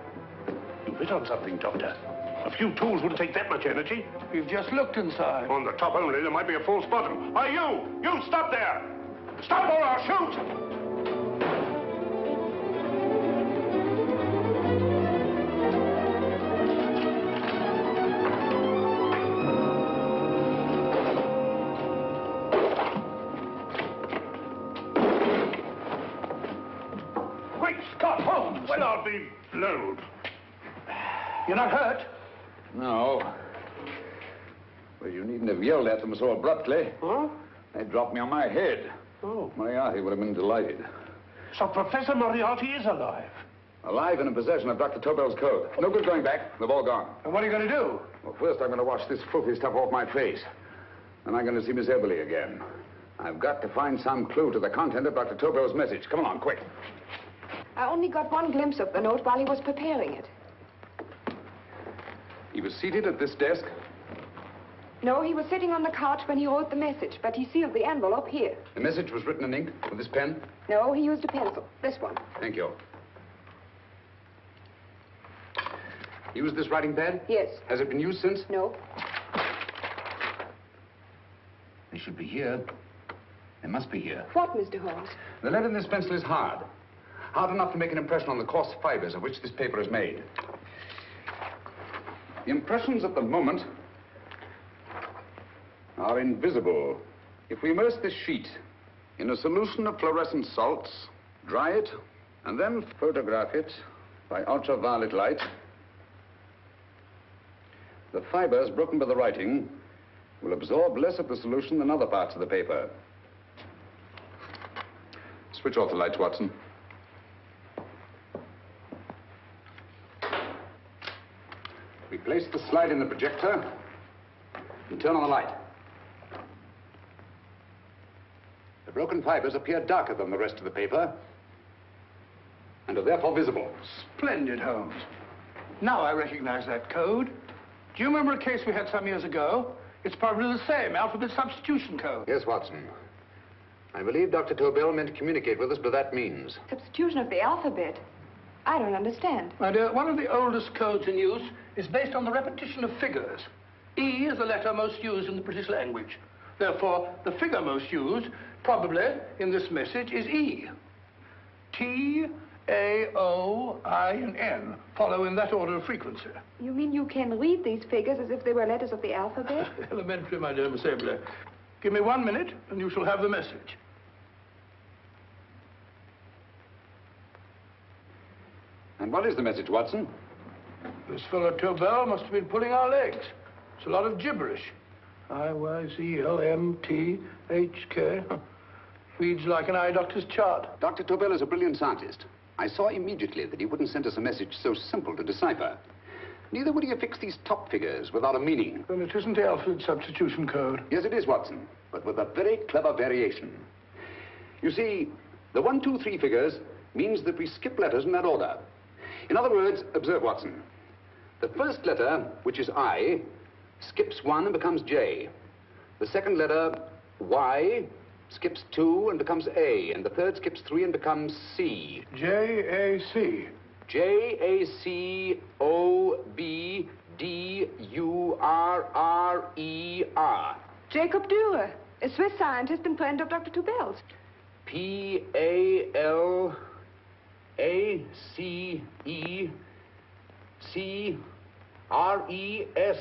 You hit on something, Doctor. A few tools wouldn't take that much energy. We've just looked inside. On the top only, there might be a false bottom. Hey, you! You stop there! Stop or I'll shoot! Great Scott, Holmes! Well, I'll be blowed. You're not hurt? No. Well, you needn't have yelled at them so abruptly. Huh? They dropped me on my head. Oh. Moriarty would have been delighted. So Professor Moriarty is alive? Alive and in possession of Dr. Tobel's code. No good going back. They've all gone. And what are you going to do? Well, first I'm going to wash this filthy stuff off my face. Then I'm going to see Miss Eberly again. I've got to find some clue to the content of Dr. Tobel's message. Come along, quick. I only got one glimpse of the note while he was preparing it. He was seated at this desk. No, he was sitting on the couch when he wrote the message, but he sealed the envelope here. The message was written in ink with this pen. No, he used a pencil. This one. Thank you. Used this writing pad? Yes. Has it been used since? No. They should be here. They must be here. What, Mr. Holmes? The lead in this pencil is hard. Hard enough to make an impression on the coarse fibers of which this paper is made. The impressions at the moment are invisible. If we immerse this sheet in a solution of fluorescent salts, dry it, and then photograph it by ultraviolet light, the fibers broken by the writing will absorb less of the solution than other parts of the paper. Switch off the lights, Watson. We place the slide in the projector and turn on the light. The broken fibers appear darker than the rest of the paper and are therefore visible. Splendid, Holmes. Now I recognize that code. Do you remember a case we had some years ago? It's probably the same, alphabet substitution code. Yes, Watson. I believe Dr. Tobel meant to communicate with us by that means. Substitution of the alphabet? I don't understand. My dear, one of the oldest codes in use is based on the repetition of figures. E is the letter most used in the British language. Therefore, the figure most used, probably, in this message is E. T, A, O, I, and N follow in that order of frequency. You mean you can read these figures as if they were letters of the alphabet? Elementary, my dear Miss Eberly. Give me 1 minute, and you shall have the message. And what is the message, Watson? This fellow Tobel must have been pulling our legs. It's a lot of gibberish. I-Y-Z-L-M-T-H-K. Reads like an eye doctor's chart. Dr. Tobel is a brilliant scientist. I saw immediately that he wouldn't send us a message so simple to decipher. Neither would he affix these top figures without a meaning. Then it isn't the alphabet substitution code. Yes, it is, Watson, but with a very clever variation. You see, the 1, 2, 3 figures means that we skip letters in that order. In other words, observe, Watson. The first letter, which is I, skips 1 and becomes J. The second letter, Y, skips 2 and becomes A. And the third skips 3 and becomes C. J-A-C. J-A-C-O-B-D-U-R-R-E-R. Jacob Dürer, a Swiss scientist and friend of Dr. Tobel's. P-A-L-A-C-E-C-R-E-S.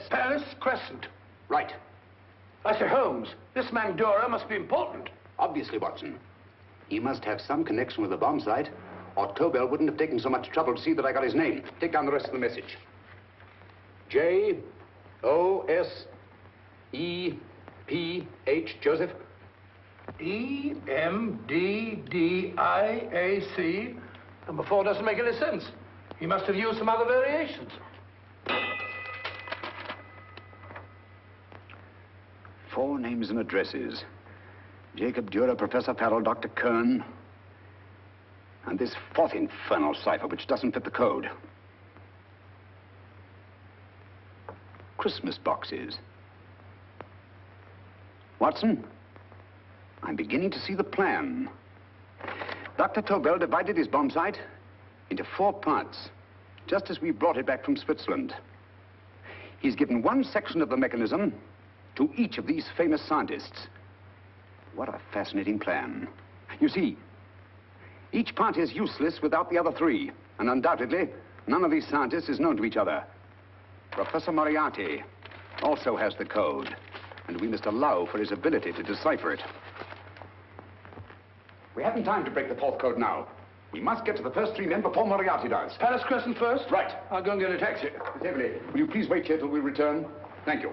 Paris Crescent. Right. I say, Holmes, this man Dora must be important. Obviously, Watson. He must have some connection with the bomb site, or Tobel wouldn't have taken so much trouble to see that I got his name. Take down the rest of the message. J-O-S-E-P-H, Joseph. E-M-D-D-I-A-C. Number 4 doesn't make any sense. He must have used some other variations. 4 names and addresses. Jacob Dura, Professor Farrell, Dr. Kern. And this 4th infernal cipher, which doesn't fit the code. Christmas boxes. Watson, I'm beginning to see the plan. Dr. Tobel divided his bomb site into 4 parts, just as we brought it back from Switzerland. He's given one section of the mechanism to each of these famous scientists. What a fascinating plan. You see, each part is useless without the other 3, and undoubtedly, none of these scientists is known to each other. Professor Moriarty also has the code, and we must allow for his ability to decipher it. We haven't time to break the 4th code now. We must get to the first 3 men before Moriarty does. Palace Crescent first? Right. I'll go and get a taxi. Miss Everly, will you please wait here till we return? Thank you.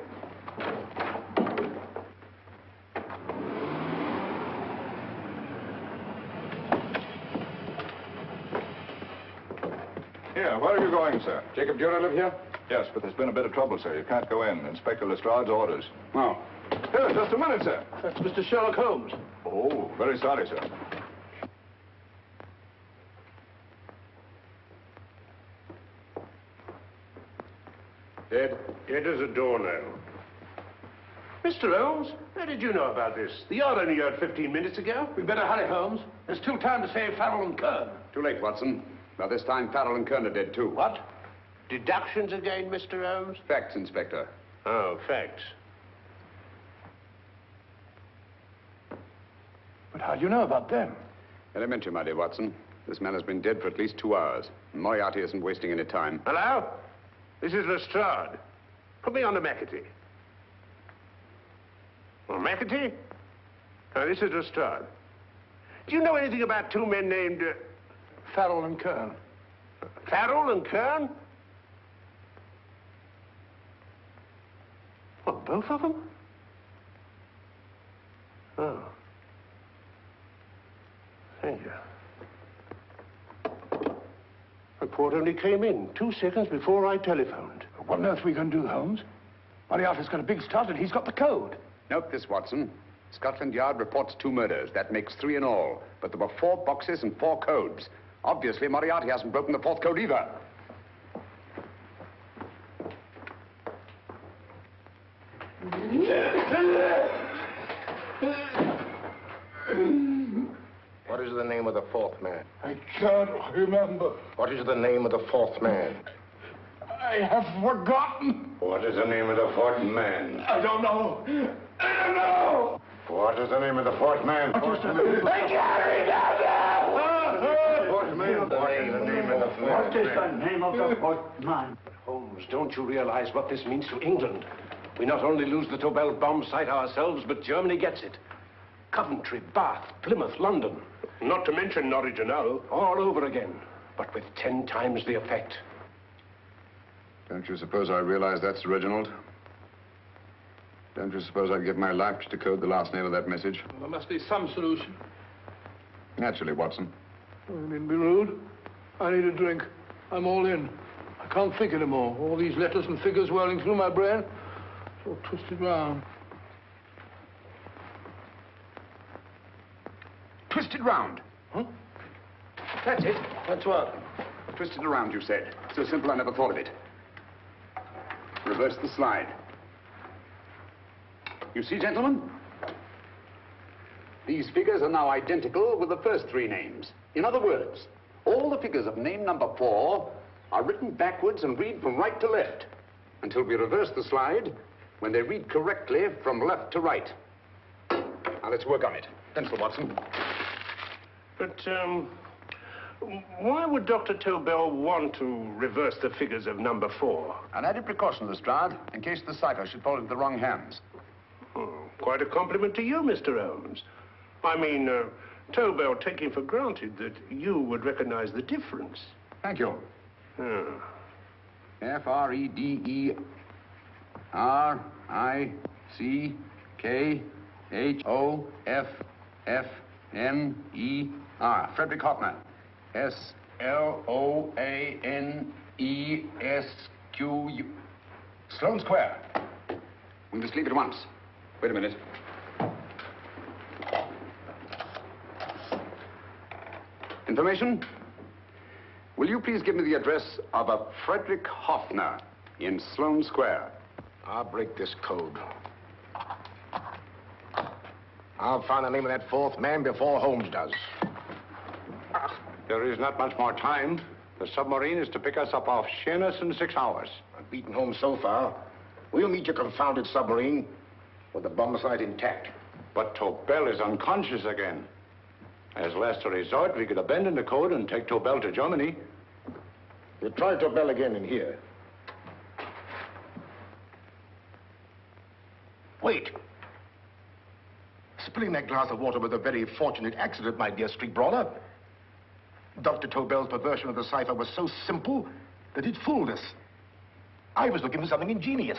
Here, where are you going, sir? Jacob Dura live here? Yes, but there's been a bit of trouble, sir. You can't go in. Inspector Lestrade's orders. Oh. Here, just a minute, sir. That's Mr. Sherlock Holmes. Oh, very sorry, sir. Dead as a doornail. Mr. Holmes, how did you know about this? The yard only heard 15 minutes ago. We better hurry, Holmes. There's still time to save Farrell and Kern. Too late, Watson. By this time, Farrell and Kern are dead, too. What? Deductions again, Mr. Holmes? Facts, Inspector. Oh, facts. But how do you know about them? Elementary, my dear Watson. This man has been dead for at least 2 hours. Moriarty isn't wasting any time. Hello? This is Lestrade. Put me on to McAtee. Well, McAtee? No, this is Lestrade. Do you know anything about 2 men named... Farrell and Kern. Farrell and Kern? What, both of them? Oh. Thank you. Report only came in 2 seconds before I telephoned. What on earth are we going to do, Holmes? Moriarty's got a big start and he's got the code. Note this, Watson. Scotland Yard reports 2 murders. That makes 3 in all. But there were 4 boxes and 4 codes. Obviously, Moriarty hasn't broken the 4th code either. What is the name of the 4th man? I can't remember. What is the name of the 4th man? I have forgotten. What is the name of the 4th man? I don't know. I don't know. What is the name of the 4th man? I can't remember. What is the name of the 4th man? Holmes, don't you realize what this means to England? We not only lose the Tobel bomb site ourselves, but Germany gets it. Coventry, Bath, Plymouth, London. Not to mention Norwich and Hull. All over again, but with 10 times the effect. Don't you suppose I realize that's Reginald? Don't you suppose I'd give my life to decode the last name of that message? Well, there must be some solution. Naturally, Watson. You needn't be rude. I need a drink. I'm all in. I can't think anymore. All these letters and figures whirling through my brain. It's all twisted round. Twisted round. Huh? That's it. That's what? Twisted around, you said. So simple, I never thought of it. Reverse the slide. You see, gentlemen? These figures are now identical with the first 3 names. In other words, all the figures of name number 4 are written backwards and read from right to left until we reverse the slide when they read correctly from left to right. Now, let's work on it. Pencil, Watson. But, Why would Dr. Tobel want to reverse the figures of number 4? An added precaution, Lestrade, in case the cipher should fall into the wrong hands. Oh, quite a compliment to you, Mr. Holmes. I mean, Tobel taking for granted that you would recognize the difference. Thank you. F-R-E-D-E-R-I-C-K-H-O-F-F-N-E-R. Frederick Hoffner. S-L-O-A-N-E-S-Q-U. Sloane Square. We must leave at once. Wait a minute. Information? Will you please give me the address of a Frederick Hoffner in Sloane Square? I'll break this code. I'll find the name of that 4th man before Holmes does. There is not much more time. The submarine is to pick us up off Sheerness in 6 hours. I've beaten Holmes so far. We'll meet your confounded submarine with the bomb site intact. But Tobel is unconscious again. As last resort, we could abandon the code and take Tobel to Germany. We'll try Tobel again in here. Wait. Spilling that glass of water was a very fortunate accident, my dear street brawler. Dr. Tobel's perversion of the cipher was so simple that it fooled us. I was looking for something ingenious.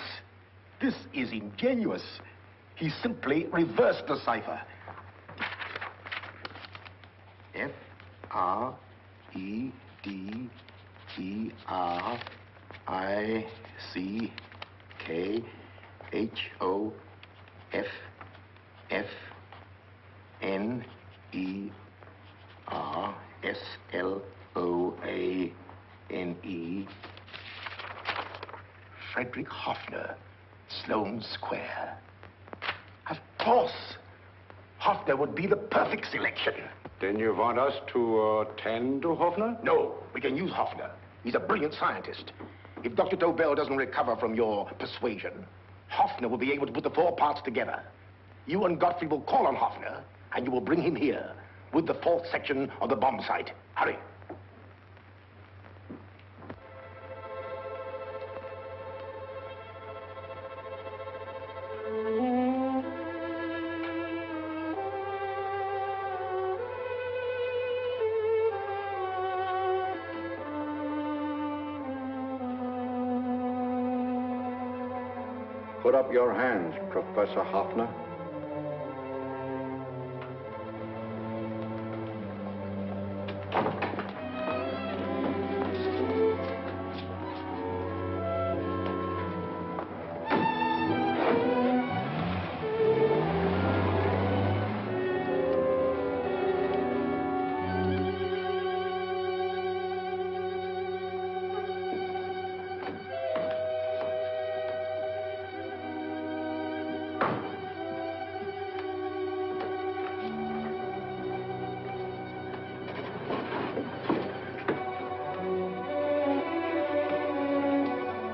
This is ingenuous. He simply reversed the cipher. F-R-E-D-E-R-I-C-K-H-O-F-F-N-E-R-S-L-O-A-N-E. Frederick Hoffner, Sloane Square. Of course. Hoffner would be the perfect selection. Then you want us to attend to Hoffner? No, we can use Hoffner. He's a brilliant scientist. If Dr. Tobel doesn't recover from your persuasion, Hoffner will be able to put the 4 parts together. You and Godfrey will call on Hoffner, and you will bring him here with the 4th section of the bomb site. Hurry. Put up your hands, Professor Hoffner.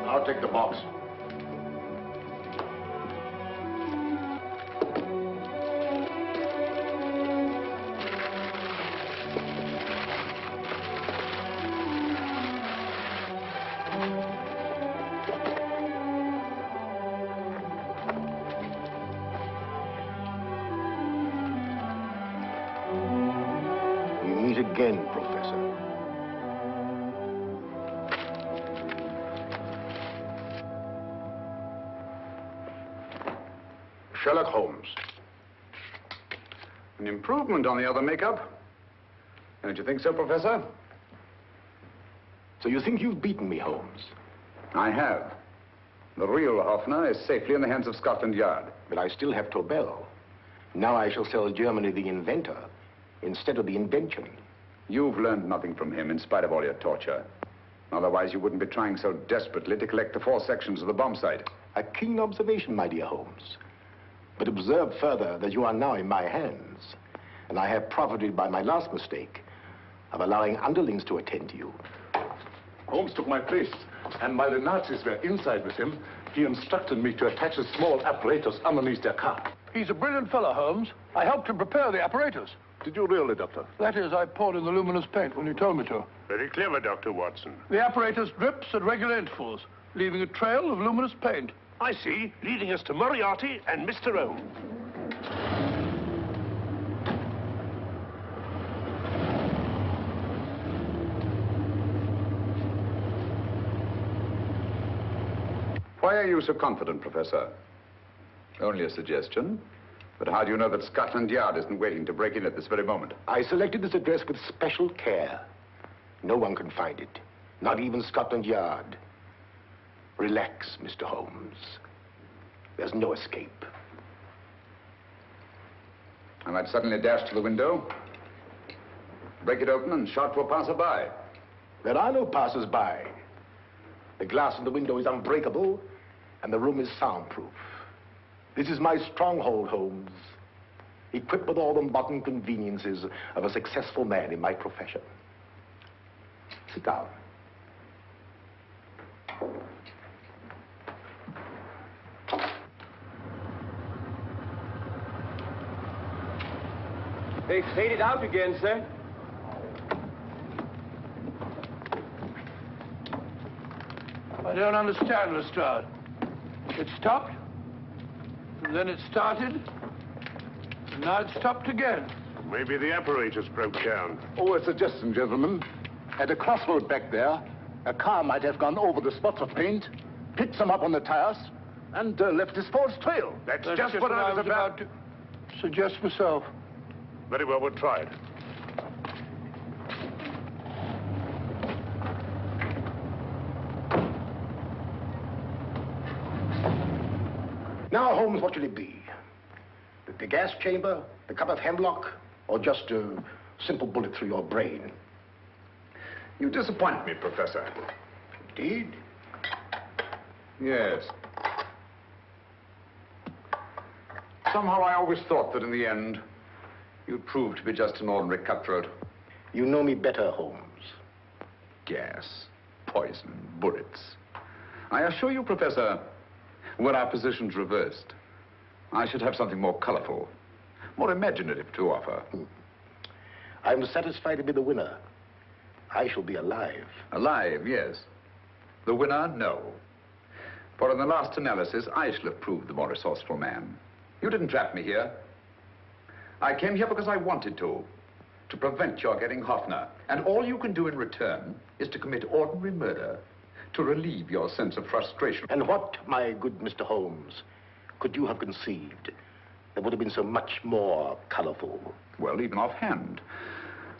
I'll take the box. We meet again, Professor. Sherlock Holmes. An improvement on the other makeup. Don't you think so, Professor? So you think you've beaten me, Holmes? I have. The real Hoffner is safely in the hands of Scotland Yard. But I still have Tobel. Now I shall sell Germany the inventor instead of the invention. You've learned nothing from him in spite of all your torture. Otherwise, you wouldn't be trying so desperately to collect the 4 sections of the bomb site. A keen observation, my dear Holmes. But observe further that you are now in my hands, and I have profited by my last mistake of allowing underlings to attend to you. Holmes took my place, and while the Nazis were inside with him, he instructed me to attach a small apparatus underneath their car. He's a brilliant fellow, Holmes. I helped him prepare the apparatus. Did you really, Doctor? That is, I poured in the luminous paint when you told me to. Very clever, Dr. Watson. The apparatus drips at regular intervals, leaving a trail of luminous paint. I see, leading us to Moriarty and Mr. Holmes. Why are you so confident, Professor? Only a suggestion. But how do you know that Scotland Yard isn't waiting to break in at this very moment? I selected this address with special care. No one can find it. Not even Scotland Yard. Relax, Mr. Holmes. There's no escape. I might suddenly dash to the window, break it open, and shout to a passerby. There are no passers-by. The glass in the window is unbreakable, and the room is soundproof. This is my stronghold, Holmes. Equipped with all the modern conveniences of a successful man in my profession. Sit down. They faded out again, sir. I don't understand, Lestrade. It stopped, and then it started, and now it stopped again. Maybe the apparatus broke down. Oh, a suggestion, gentlemen. At a crossroad back there, a car might have gone over the spots of paint, picked some up on the tires, and left his false trail. That's just what I was about to suggest myself. Very well, we'll try it. Now, Holmes, what should it be? The gas chamber, the cup of hemlock, or just a simple bullet through your brain? You disappoint me, Professor. Indeed? Yes. Somehow I always thought that in the end, you'd prove to be just an ordinary cutthroat. You know me better, Holmes. Gas, poison, bullets. I assure you, Professor, were our positions reversed, I should have something more colorful, more imaginative to offer. I'm satisfied to be the winner. I shall be alive. Alive, yes. The winner, no. For in the last analysis, I shall have proved the more resourceful man. You didn't trap me here. I came here because I wanted to prevent your getting Hoffner. And all you can do in return is to commit ordinary murder to relieve your sense of frustration. And what, my good Mr. Holmes, could you have conceived that would have been so much more colorful? Well, even offhand,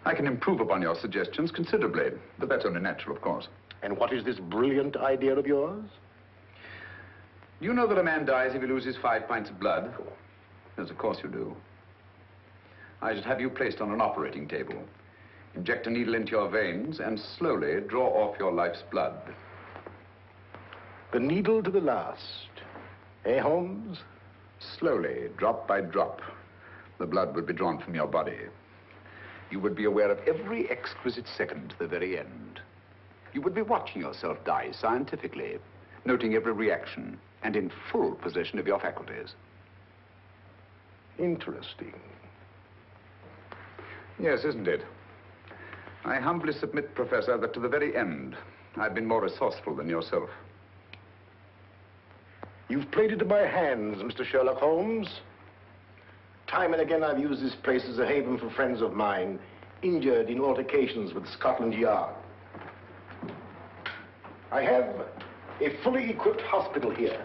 I can improve upon your suggestions considerably, but that's only natural, of course. And what is this brilliant idea of yours? You know that a man dies if he loses 5 pints of blood? Yes, of course you do. I should have you placed on an operating table, inject a needle into your veins, and slowly draw off your life's blood. The needle to the last. Eh, Holmes? Slowly, drop by drop, the blood would be drawn from your body. You would be aware of every exquisite second to the very end. You would be watching yourself die scientifically, noting every reaction, and in full possession of your faculties. Interesting. Yes, isn't it? I humbly submit, Professor, that to the very end, I've been more resourceful than yourself. You've played into my hands, Mr. Sherlock Holmes. Time and again, I've used this place as a haven for friends of mine, injured in altercations with Scotland Yard. I have a fully equipped hospital here.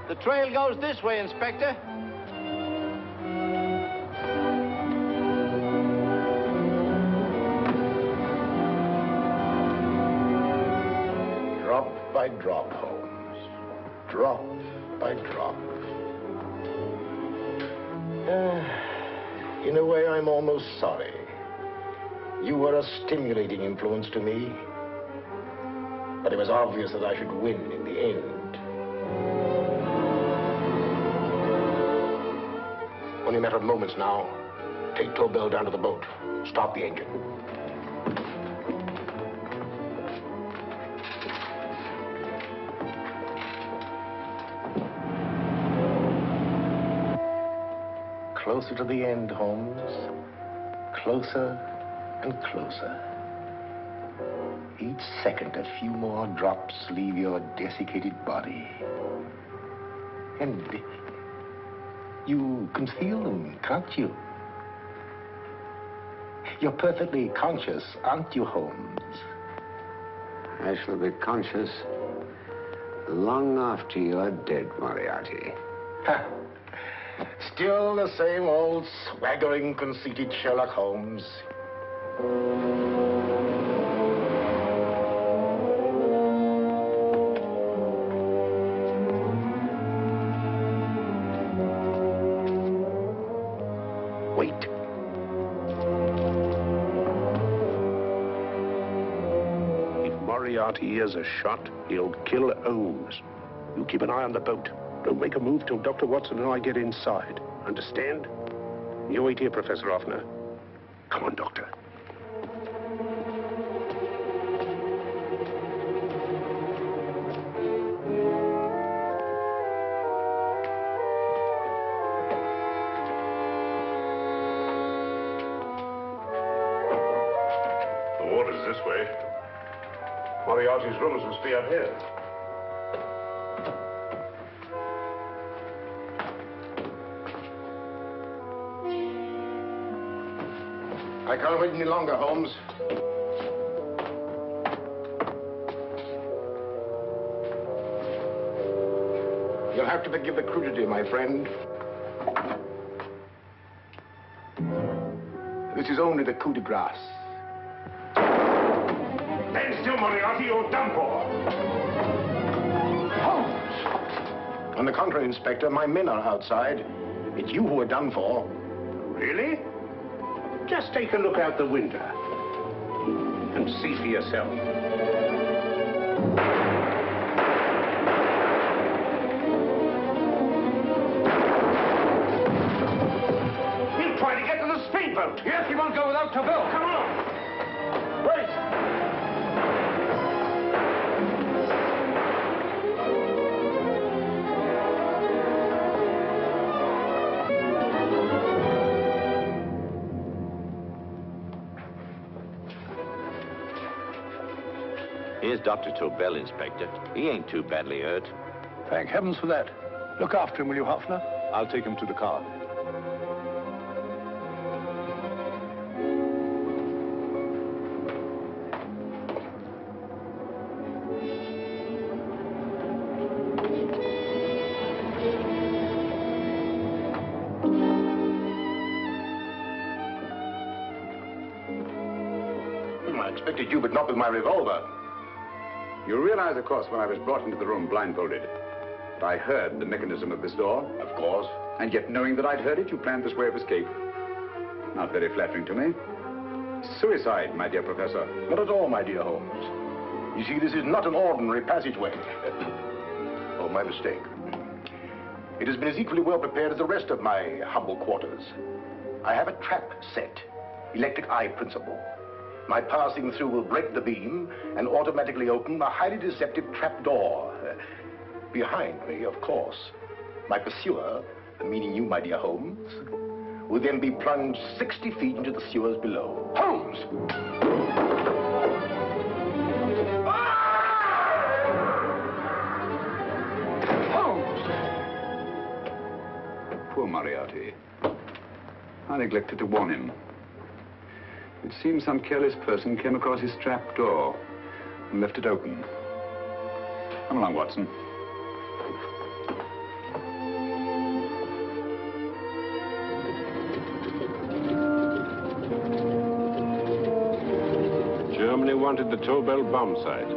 The trail goes this way, Inspector. Drop by drop, Holmes. Drop by drop. In a way, I'm almost sorry. You were a stimulating influence to me. But it was obvious that I should win in the end. Only a matter of moments now. Take Tobel down to the boat. Start the engine. Closer to the end, Holmes. Closer and closer. Each second, a few more drops leave your desiccated body. And you can feel them, can't you? You're perfectly conscious, aren't you, Holmes? I shall be conscious long after you're dead, Moriarty. Ha! Still the same old swaggering, conceited Sherlock Holmes. Wait. If Moriarty hears a shot, he'll kill Holmes. You keep an eye on the boat. Don't make a move till Dr. Watson and I get inside. Understand? You wait here, Professor Hoffner. Come on, Doctor. The water's this way. Moriarty's rooms must be out here. I can't wait any longer, Holmes. You'll have to forgive the crudity, my friend. This is only the coup de grace. Stand still, Moriarty, you're done for. Holmes! On the contrary, Inspector, my men are outside. It's you who are done for. Really? Just take a look out the window and see for yourself. He'll try to get to the speedboat. Yes, he won't go without Tobel. Come on. Wait. Here's Dr. Tobel, Inspector. He ain't too badly hurt. Thank heavens for that. Look after him, will you, Hoffner? I'll take him to the car. I expected you, but not with my revolver. You realize, of course, when I was brought into the room blindfolded, that I heard the mechanism of this door? Of course. And yet, knowing that I'd heard it, you planned this way of escape. Not very flattering to me. Suicide, my dear Professor. Not at all, my dear Holmes. You see, this is not an ordinary passageway. Oh, my mistake. It has been as equally well prepared as the rest of my humble quarters. I have a trap set, electric eye principle. My passing through will break the beam and automatically open a highly deceptive trap door. Behind me, of course, my pursuer, meaning you, my dear Holmes, will then be plunged 60 feet into the sewers below. Holmes! Holmes! Poor Moriarty. I neglected to warn him. It seems some careless person came across his trap door and left it open. Come along, Watson. Germany wanted the Tobel bomb site.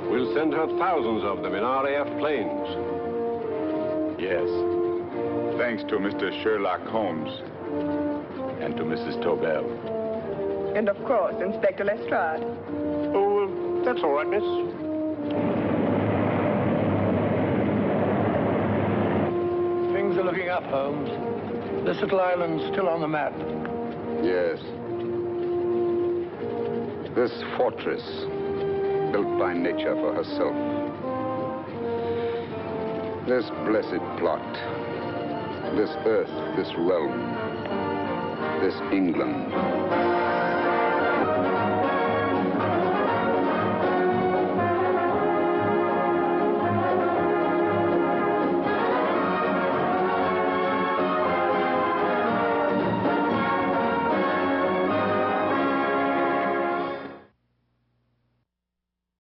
We'll send her thousands of them in RAF planes. Yes. Thanks to Mr. Sherlock Holmes and to Mrs. Tobel. And of course, Inspector Lestrade. Oh, that's all right, miss. Things are looking up, Holmes. This little island's still on the map. Yes. This fortress, built by nature for herself. This blessed plot. This earth, this realm. This England.